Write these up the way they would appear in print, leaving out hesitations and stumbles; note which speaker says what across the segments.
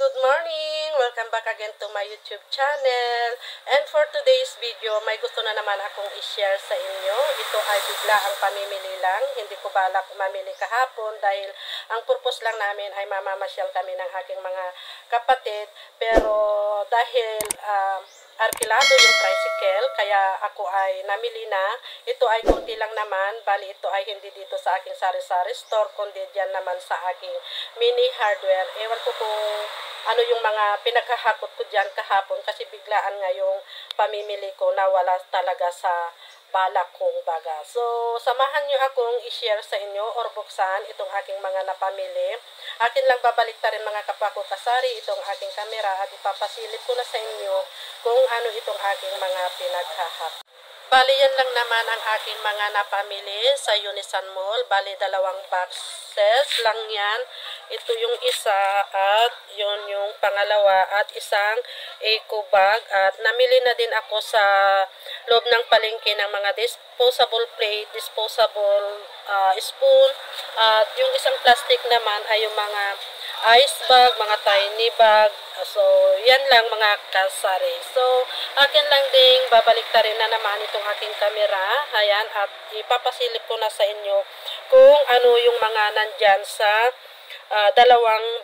Speaker 1: Good morning! Welcome back again to my YouTube channel. And for today's video, may gusto na naman akong i-share sa inyo. Ito ay bigla ang pamimili lang. Hindi ko balak mamili kahapon dahil ang purpose lang namin ay mamamasyal kami ng aking mga kapatid. Pero dahil arkilado yung tricycle, kaya ako ay namili na. Ito ay kunti lang naman, bali ito ay hindi dito sa aking sari-sari store, kundi dyan naman sa aking mini hardware. Ewan ko kung ano yung mga pinaghahakot ko dyan kahapon kasi biglaan nga yung pamimili ko na wala talaga sa balak kong baga. So, samahan nyo akong i-share sa inyo or buksan itong aking mga napamili. Akin lang babalik ta rin mga kapwa ko kasari itong aking kamera at ipapasilip ko na sa inyo kung ano itong aking mga pinaghahakot. Bali, yan lang naman ang aking mga napamili sa Unisan Mall. Bali, 2 boxes lang yan. Ito yung isa at yun yung pangalawa at isang eco bag. At namili na din ako sa loob ng palengke ng mga disposable plate, disposable spoon. At yung isang plastic naman ay yung mga ice bag, mga tiny bag. So, yan lang mga kasari. So, akin lang ding babalik ta rin na naman itong aking kamera. Ayan, at ipapasilip ko na sa inyo kung ano yung mga nandyan sa 2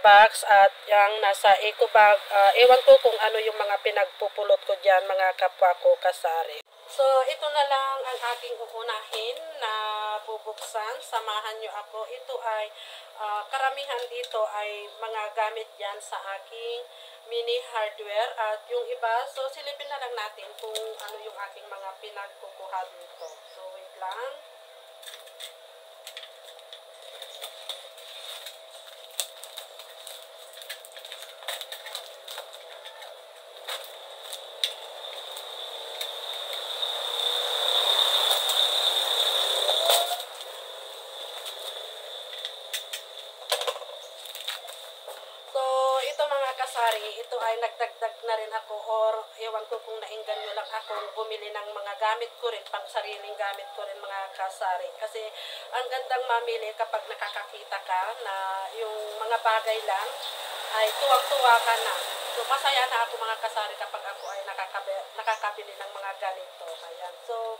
Speaker 1: box at yung nasa eco bag. Ewan ko kung ano yung mga pinagpupulot ko dyan mga kapwa ko kasari. So, ito na lang ang aking uunahin na bubuksan. Samahan nyo ako. Ito ay karamihan dito ay mga gamit dyan sa aking mini hardware at yung iba, so silipin na lang natin kung ano yung aking mga pinagkukuha dito. So, wait lang. Mga kasari, ito ay nagdagdag na rin ako or ewan ko kung nainggan nyo lang akong bumili ng mga gamit ko rin, pang sariling gamit ko rin mga kasari. Kasi ang gandang mamili kapag nakakakita ka na yung mga bagay lang ay tuwang-tuwa ka na. So masaya na ako mga kasari kapag ako ay nakakabili ng mga ganito. Ayan. So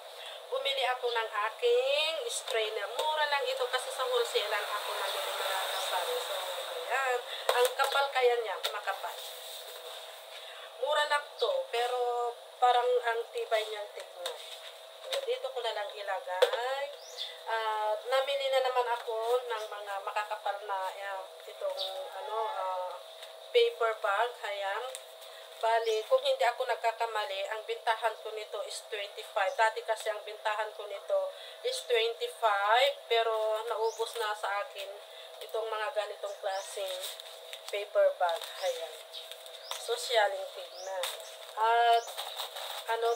Speaker 1: bumili ako ng aking strainer. Mura lang ito kasi sa wholesale lang ako namili mga kasari. So ayan. Ang kapal kaya niya, makapal. Mura lang to, pero parang ang tibay niyang tignan. So, dito ko na lang ilagay. Namili na naman ako ng mga makakapal na itong paper bag. Ayan. Bali, kung hindi ako nagkakamali, ang bintahan ko nito is 25. Dati kasi ang bintahan ko nito is 25, pero naubos na sa akin itong mga ganitong klaseng paper bag. Ayan. Sosyaling tignan. At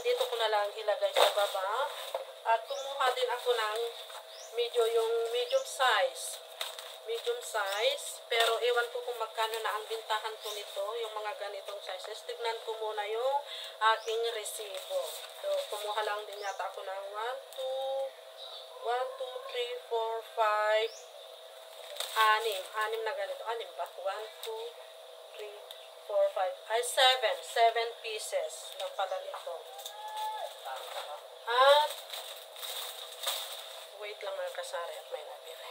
Speaker 1: dito ko na lang ilagay sa baba. At kumuha din ako ng yung medium size. Medium size. Pero ewan ko kung magkano na ang bintahan ko nito, yung mga ganitong sizes. Tignan ko muna yung aking resibo. So, kumuha lang din yata ako ng 1, 2, 3, 4, 5, 6 na ganito. 6 ba? 1, 2, 3, 4, 5. Ay, 7 pieces na pala nito. At, wait lang mga kasari at may nabili.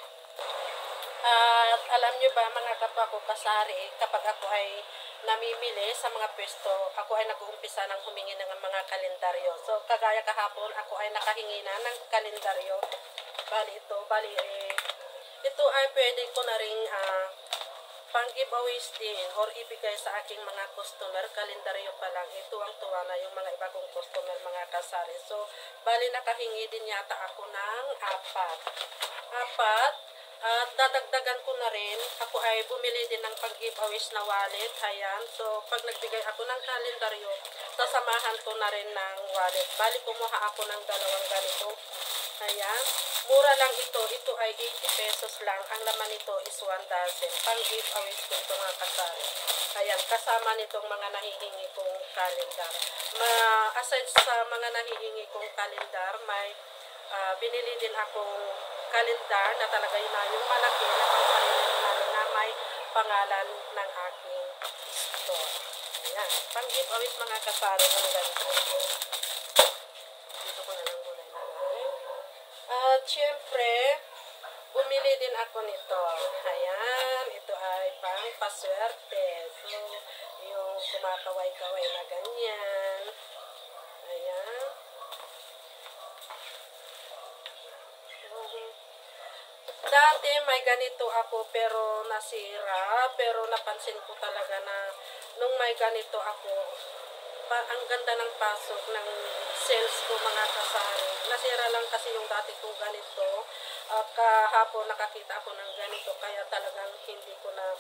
Speaker 1: At alam nyo ba mga kapwa ko kasari, kapag ako ay namimili sa mga pwesto, ako ay nag-uumpisa ng humingi ng mga kalendaryo. So, kagaya kahapon, ako ay nakahingi na ng kalendaryo. Ito ay pwede ko na rin pang-giveaways din or ibigay sa aking mga customer. Kalendaryo pa lang. Ito ang tuwa na yung mga iba kong customer, mga kasari. So, bali nakahingi din yata ako ng 4. At dadagdagan ko na rin. Ako ay bumili din ng pang-giveaways na wallet. Ayan. So, pag nagbigay ako ng kalendaryo, sasamahan ko na rin ng wallet. Bali, kumuha ako ng 2 ganito. Ayan. Mura lang ito. Ito ay 80 pesos lang. Ang laman nito is 1 dozen. Pang-giveaways ko ito mga kasari. Ayan. Kasama nitong mga nahihingi kong kalendar. Aside sa mga nahihingi kong kalendar, may binili din akong kalendar na talaga yun na yung malaki na pang sarili namin na may pangalan ng aking store. Ayan. Pang-giveaway mga kasari ng ganito. Dito ko na lang muna ilagay. At syempre, bumili din ako nito. Ayan. Ito ay pang-paswerte. So, yung kumakaway-kaway na ganyan. Ayan. Dati may ganito ako pero nasira. Pero napansin ko talaga na nung may ganito ako, ang ganda ng pasok ng sales ko mga kasari. Nasira lang kasi yung dati kong ganito. Kahapon nakakita ako ng ganito kaya talagang hindi ko na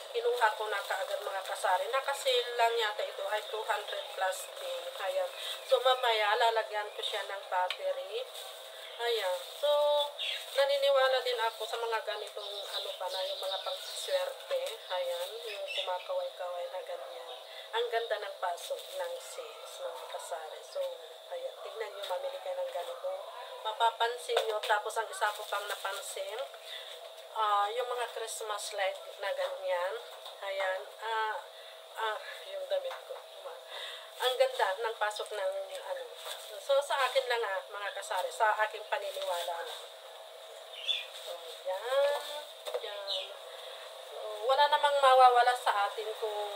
Speaker 1: kinuha ko na kaagad mga kasari. Nakasale lang yata ito ay 200 plus din. Ayan. So mamaya lalagyan ko siya ng battery. Ayan. So naniniwala din ako sa mga ganitong ano pa na yung mga pangswerte. Ayan. Yung kumakaway-kaway na ganyan. Ang ganda ng pasok ng sales mga kasari. So ayan. Tignan nyo, mamili kayo ng ganito. Mapapansin nyo. Tapos ang isa ko pang napansin, yung mga Christmas light na ganyan. Ayan. Yung damit ko. Ang ganda ng pasok ng ano. So sa akin lang mga kasari. Sa aking paniniwala lang. So yan. Yan. So, wala namang mawawala sa atin kung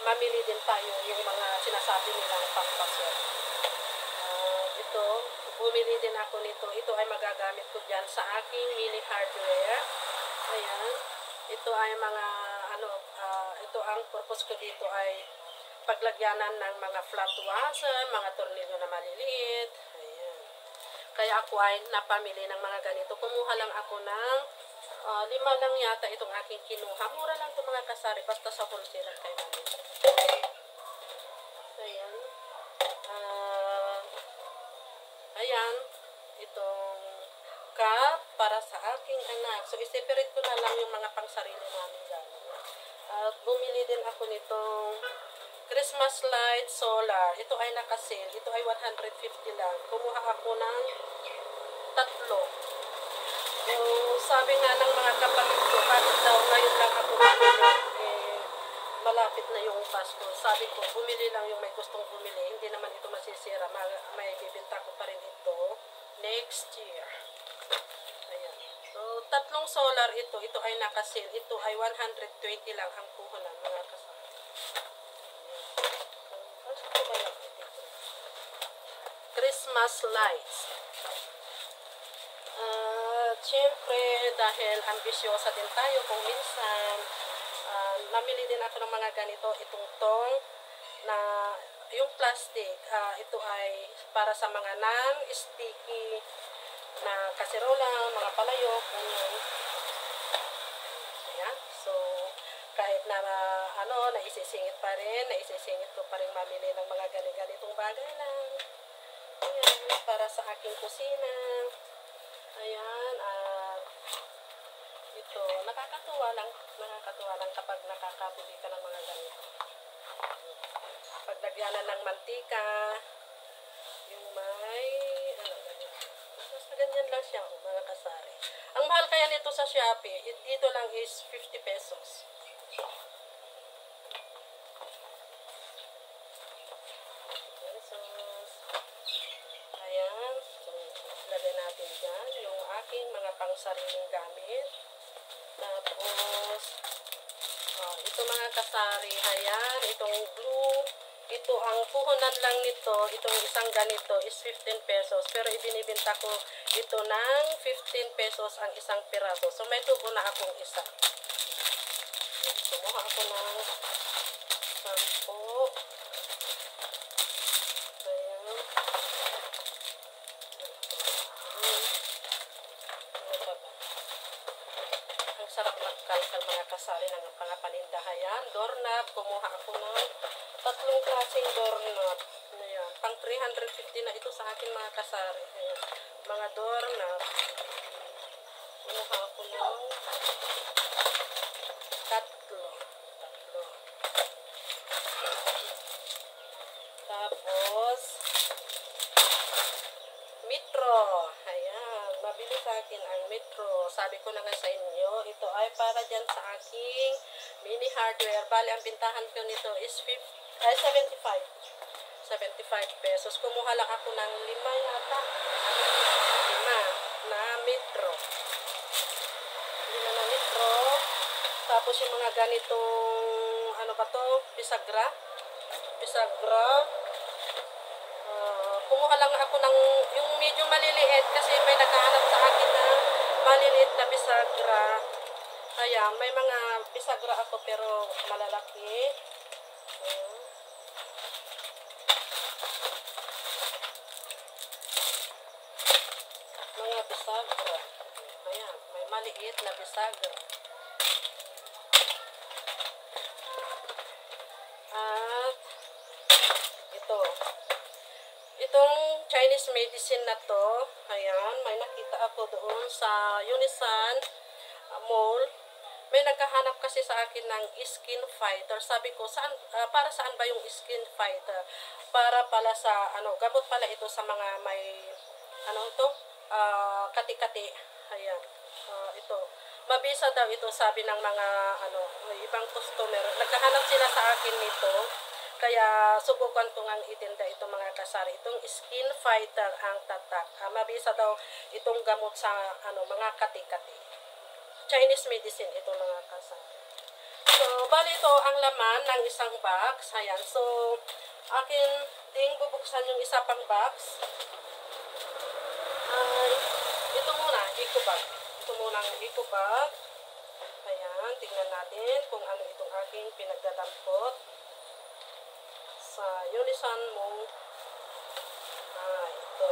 Speaker 1: mamili din tayo yung mga sinasabi nilang pangpaswerte. Ito, bumili din ako nito. Ito ay magagamit ko dyan sa aking mini hardware. Ayan. Ito ay mga, ito ang purpose ko dito ay paglagyanan ng mga flat washer, mga tornilyo na maliliit. Ayan. Kaya ako ay napamili ng mga ganito. Kumuha lang ako ng 5 lang yata itong aking kinuha. Mura lang ito mga kasari. Basta sa wholesaler kayo namin. Ayan. Ayan, itong cup para sa aking anak. So, i-separate ko na lang yung mga pangsarili namin dyan. At bumili din ako nitong Christmas light solar. Ito ay nakasale. Ito ay 150 lang. Kumuha ako ng 3. So, sabi nga ng mga kapatid ko, bakit daw ngayon lang ako malapit na yung Pasko. Sabi ko, bumili lang yung may gustong bumili. Hindi naman ito masisira. May bibinta ko pa rin ito next year. Ayan. So, 3 solar ito. Ito ay nakasale. Ito ay 120 lang ang puhunan mga kasama. Christmas lights. Siyempre, dahil ambisyosa din tayo kung minsan, namili din ako ng mga ganito, itong tong na yung plastic, ito ay para sa mga non-sticky na kaserola, mga palayok, ganyan. Ayan. So, kahit na naisisingit pa rin, naisisingit ko pa rin mamili ng mga ganitong bagay lang. Ayan, para sa aking kusina. Ayan, at ito, nakakatuwa lang kapag nakakabili ka ng mga ganito. Paglagyanan ng mantika, yung may, ganyan. Basta ganyan lang siya, mga kasari. Ang mahal kaya nito sa Shopee, dito lang is 50 pesos. Ayan, so, lagay natin dyan yung aking mga pangsariling gamit. Tapos, ito mga kasari, ayan, itong glue, ito ang puhunan lang nito, itong isang ganito is 15 pesos. Pero ibinibenta ko ito ng 15 pesos ang isang piraso. So, may tubo na akong isa. Kumuha ako ng 10. Sarap magkalkal mga kasari ng mga panindahan. Doorknob, kumuha ako ng 3 klaseng doorknob. Ayan, pang 350 na ito sa akin mga kasari. Ayan, mga doorknob. Kumuha ako ng 3. Tapos, metro. Ayan, mabili sa akin ang metro. sabi ko na nga sa inyo, ito ay para dyan sa aking mini hardware. Bali, ang bintahan ko nito is 75 pesos. Kumuha lang ako ng 5 yata. 5 na metro. 5 na metro. Tapos yung mga ganitong, ano ba to? Bisagra. Kumuha lang ako ng yung medyo maliliit kasi may naghahanap sa akin na maliliit na bisagra. Kaya may mga bisagra ako pero malalaki. Mga bisagra. Ayan, may maliit na bisagra. At ito. Itong Chinese medicine na to, ayan, may nakita ako doon sa Unisan Mall. May naghahanap kasi sa akin ng skin fighter. Sabi ko, para saan ba yung skin fighter? Para pala sa, gamot pala ito sa mga may, kati-kati. Ayan, ito. Mabisa daw ito, sabi ng mga, may ibang customer. Naghahanap sila sa akin nito. Kaya subukan ko ngang itinda itong mga kasari. Itong skin fighter ang tatak. Mabisa daw itong gamot sa mga kati-kati. Chinese medicine itong mga kasari. So, bali ito ang laman ng isang box. Ayan. So, akin ding bubuksan yung isa pang box. Ito muna, eco bag. Ito muna ang eco bag. Ayan. Tingnan natin kung ano itong aking pinagdadampot. Sa Unisan mo. Ito.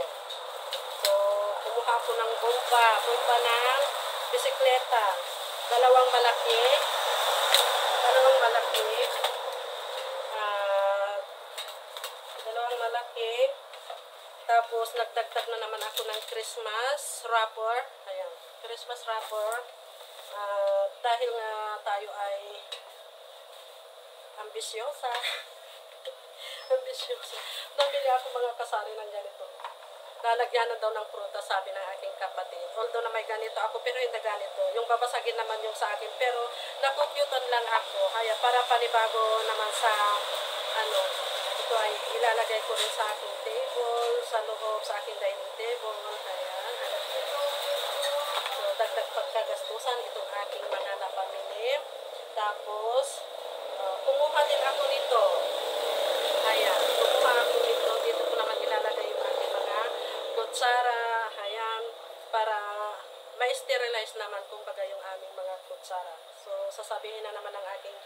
Speaker 1: So, kumuha ko ng bomba ng bisikleta. Dalawang malaki. Tapos, nagdagdag na naman ako ng Christmas wrapper. Ayan. Christmas wrapper. Dahil nga tayo ay ambisyosa. Namili ako mga kasari ng ganito. Lalagyan na daw ng prutas, sabi ng aking kapatid. Although na may ganito ako, pero hindi ganito. Yung babasagin naman yung sa akin. Pero nakukyutan lang ako. Kaya para panibago naman sa, ito ay ilalagay ko rin sa aking table, sa loob, sa aking dining table. Ayan, so, dagdag pagkagastusan itong aking mga napamili. Tapos, kumuha din ako nito. Ayan, kumuha ako nito. Dito ko naman ilalagay yung aking mga kutsara. Ayan, para ma-sterilize naman kumbaga yung aming mga kutsara. So, sasabihin na naman ng aking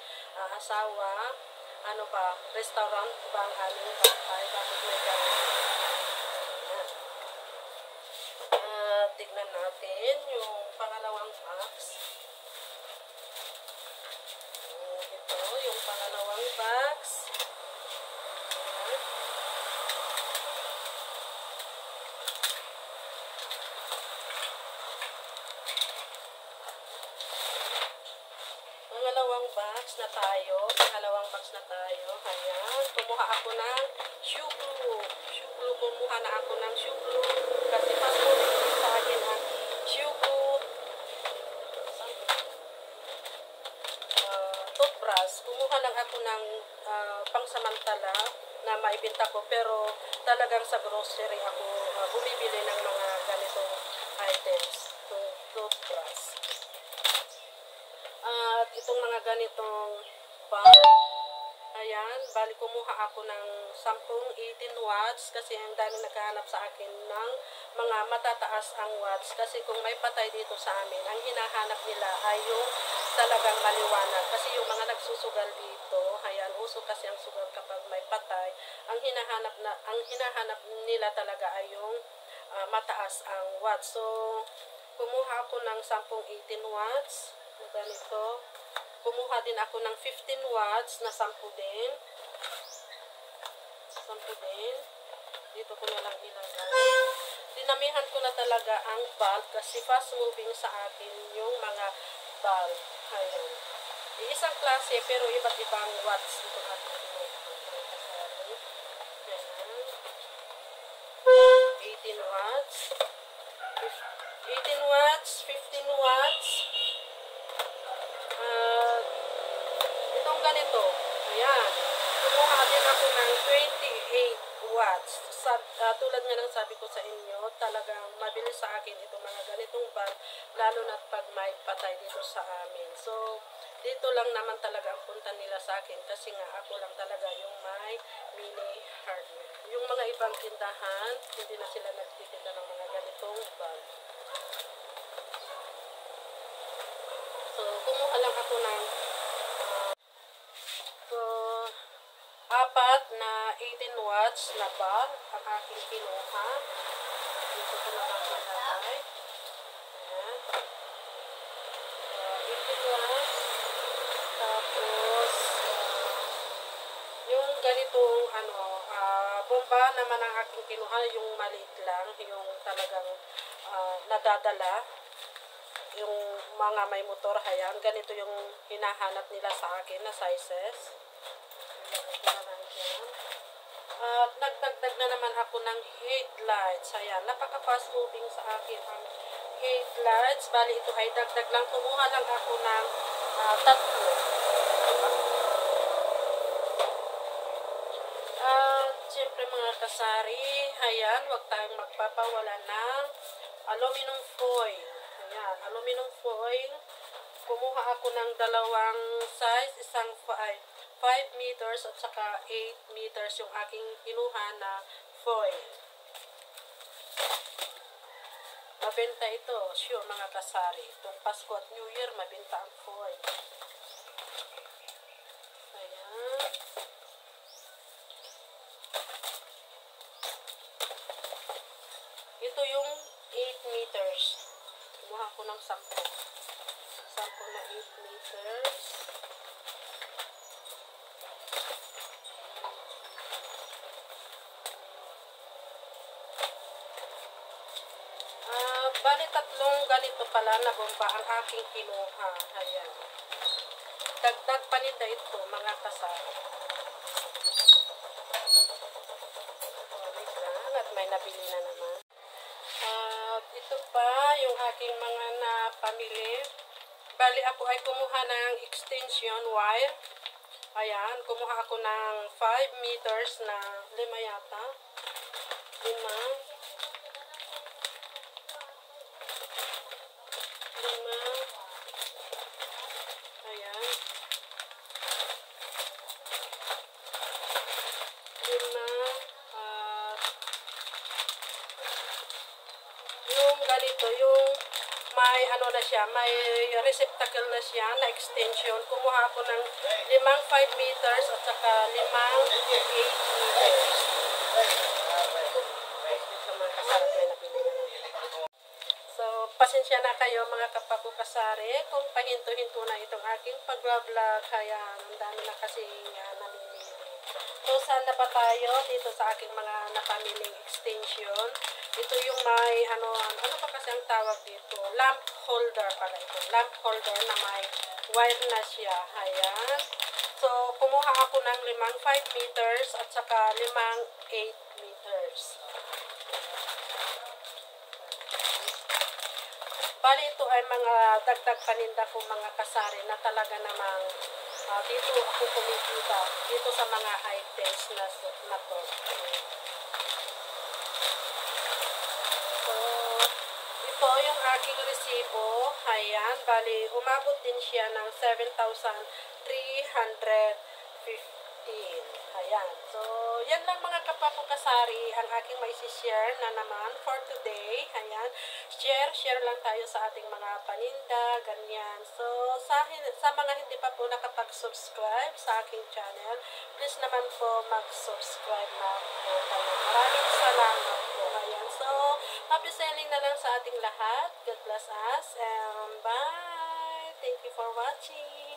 Speaker 1: asawa, restaurant ba ang aming bahay? Bakit may gano'n? Ayan. Tignan natin yung pangalawang box. Ito, yung pangalawang box. Pangalawang box na tayo. Ayan. Kumuha ako ng shoe glue. Kumuha na ako ng shoe glue. Kasi mas muli sa akin ang shoe glue. Toothbrush. Kumuha lang ako ng pangsamantala na maibenta ko. Pero talagang sa grocery ako bumibili ng mga ganitong items. Itong toothbrush. At itong mga ganitong bag. Ayan, bali kumuha ako ng 18 watts kasi ang dami naghahanap sa akin ng mga matataas ang watts kasi kung may patay dito sa amin, ang hinahanap nila ay yung talagang maliwanag kasi yung mga nagsusugal dito, ayan, uso kasi ang sugal kapag may patay, ang hinahanap nila talaga ay yung mataas ang watts. So, kumuha ako ng 18 watts na ganito. Kumuha din ako ng 15 watts na 10 din. Dito ko na lang ilagay. Dinamihan ko na talaga ang bulb kasi fast moving sa akin yung mga bulb. Ayan. Isang klase pero iba't ibang watts ito akin. Ayan. 18 watts. 18 watts, 15 18 watts. At itong ganito. Ayan. Kumuha din ako ng 28 watts. Tulad nga ng sabi ko sa inyo, talagang mabilis sa akin itong mga ganitong bulb, lalo na pag may patay dito sa amin. So, dito lang naman talaga ang punta nila sa akin kasi nga ako lang talaga yung may mini hardware. Yung mga ibang tindahan, hindi na sila nagtitinda ng mga ganitong bulb. So, kumuha lang ako ng apat na 18 watts na bulb ang aking kinuha. Dito ko lang ang malagay. Ayan. 18 watts. Tapos, yung ganitong bomba naman ang aking kinuha, yung maliit lang, yung talagang nadadala. Yung mga may motor, hayan. Ganito yung hinahanap nila sa akin na sizes. At nagdagdag na naman ako ng headlights. Ayan, napaka-fast moving sa akin ang headlights. Bali, ito ay dagdag lang. Kumuha lang ako ng tatlo. At siyempre mga kasari, ayan, huwag tayong magpapawala ng aluminum foil. Ayan, aluminum foil. Kumuha ako ng dalawang size, isang 5 meters at saka 8 meters yung aking kinuha na foil. Mabenta ito, sure mga kasari. Itong Pasko at New Year, mabenta ang foil. Ayan. Ito yung 8 meters. Kumuha ko ng 10. 10 na 8 meters. Bali, tatlong ganito pala na bomba ang aking kinuha. Ayan. Dagdag paninda ito, mga kasama. Wait lang, at may nabili na naman. Ito pa, yung aking mga napamili. Bali, ako ay kumuha ng extension wire. Ayan, kumuha ako ng 5 meters na 5 yata. 5. Ayan. 5. Yung ganito, yung may ano na siya, may receptacle na siya na extension. Kumuha ako ng 5 meters at saka 8 meters. So, pasensya na kayo mga kapapukasari kung pahinto-hinto na itong aking pag-vlog. Kaya, ang dami na kasi namimili. So, saan na ba tayo dito sa aking mga napamiling extension? Ito yung may, ano pa kasi ang tawag dito? Lamp holder pala ito. Lamp holder na may wire na siya. Ayan. So, kumuha ako ng 5 meters at saka 8 meters. Bali, ito ay mga dagdag paninda ko mga kasari na talaga namang dito ako kumikita. Dito sa mga items na to. So, ito yung aking resibo. Ayan, bali, umabot din siya ng 7,315. Ayan. So, yan lang mga kapapukasari ang aking maisishare na naman for today. Ayan. Share lang tayo sa ating mga paninda, ganyan. So, sa mga hindi pa po nakapag-subscribe sa aking channel, please naman po mag-subscribe na po tayo. Maraming salamat po. Ayan. So, happy selling na lang sa ating lahat. God bless us and bye! Thank you for watching!